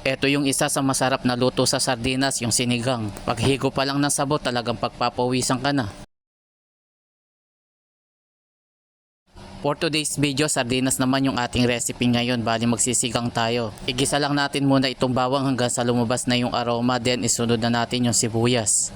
Ito yung isa sa masarap na luto sa sardinas, yung sinigang. Paghigo pa lang ng sabaw talagang pagpapawisan ka na. For today's video, sardinas naman yung ating recipe ngayon. Bali magsisigang tayo. Igisa lang natin muna itong bawang hanggang sa lumabas na yung aroma. Then isunod na natin yung sibuyas.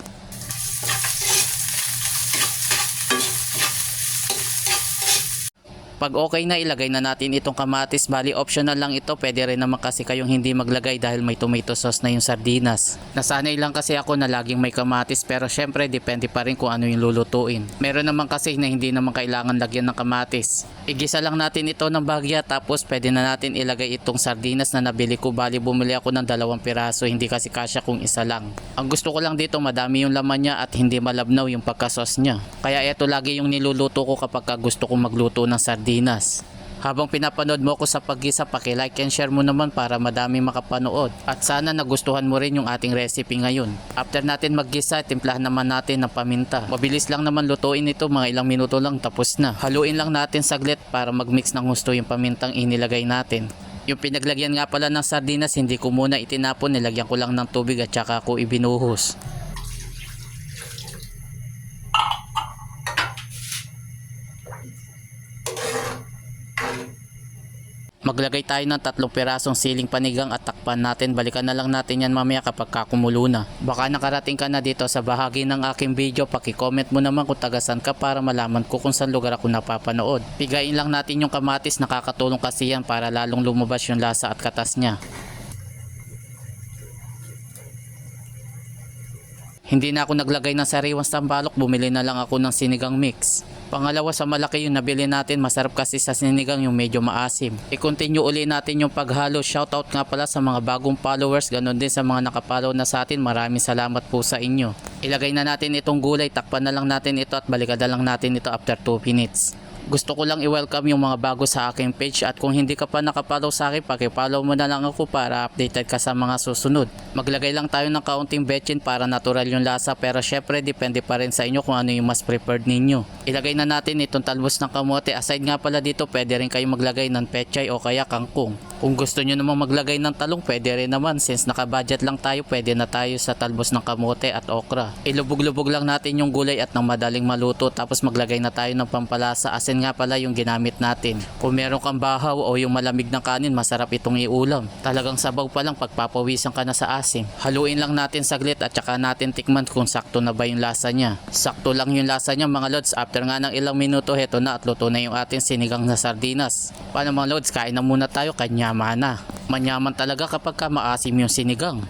Pag okay na, ilagay na natin itong kamatis. Bali optional lang ito, pwede rin naman kasi kayong hindi maglagay dahil may tomato sauce na yung sardinas. Nasanay lang kasi ako na laging may kamatis, pero syempre depende pa rin kung ano yung lulutuin. Meron naman kasi na hindi naman kailangan lagyan ng kamatis. Igisa lang natin ito ng bagya, tapos pwede na natin ilagay itong sardinas na nabili ko. Bali bumili ako ng 2 piraso, hindi kasi kasya kung isa lang. Ang gusto ko lang dito madami yung laman niya at hindi malabnaw yung pagka-sauce niya. Kaya ito lagi yung niluluto ko kapag gusto kong magluto ng sardinas. Habang pinapanood mo ko sa paggisa, paki-like and share mo naman para madami makapanood. At sana nagustuhan mo rin yung ating recipe ngayon. After natin maggisa, timplahan naman natin ng paminta. Mabilis lang naman lutuin ito, mga ilang minuto lang tapos na. Haluin lang natin saglit para magmix ng husto yung pamintang inilagay natin. Yung pinaglagyan nga pala ng sardinas, hindi ko muna itinapon, nilagyan ko lang ng tubig at saka ko ibinuhos. Maglagay tayo ng 3 pirasong siling panigang at takpan natin. Balikan na lang natin yan mamaya kapag kakumulo na. Baka nakarating ka na dito sa bahagi ng aking video, paki-comment mo naman kung tagasan ka para malaman ko kung saan lugar ako napapanood. Pigain lang natin yung kamatis, nakakatulong kasi yan para lalong lumabas yung lasa at katas niya. Hindi na ako naglagay ng sariwang sambalok, bumili na lang ako ng sinigang mix. Pangalawa, sa malaki yung nabili natin, masarap kasi sa sinigang yung medyo maasim. I-continue uli natin yung paghalo. Shoutout nga pala sa mga bagong followers, ganun din sa mga nakapollow na sa atin. Maraming salamat po sa inyo. Ilagay na natin itong gulay, takpan na lang natin ito at balikan na lang natin ito after 2 minutes. Gusto ko lang i-welcome yung mga bago sa aking page at kung hindi ka pa nakapollow sa akin, paki-follow mo na lang ako para updated ka sa mga susunod. Maglagay lang tayo ng kaunting betchin para natural yung lasa, pero syempre depende pa rin sa inyo kung ano yung mas preferred ninyo. Ilagay na natin itong talbos ng kamote. Aside nga pala dito, pwede rin kayong maglagay ng pechay o kaya kangkong. Kung gusto nyo namang maglagay ng talong, pwede rin naman. Since naka-budget lang tayo, pwede na tayo sa talbos ng kamote at okra. Ilubog-lubog lang natin yung gulay at nang madaling maluto, tapos maglagay na tayo ng pampalasa. Asin nga pala yung ginamit natin. Kung meron kang bahaw o yung malamig na kanin, masarap itong iulam. Talagang sabaw pa lang pagpapawisan ka na sa asim. Haluin lang natin saglit at saka natin tikman kung sakto na ba yung lasa niya. Sakto lang yung lasa niya mga lods. After nga ng ilang minuto, heto na at luto na yung ating sinigang na sardinas. Paano mga lods, kain na muna tayo, kanyama na. Manyaman talaga kapag maasim yung sinigang.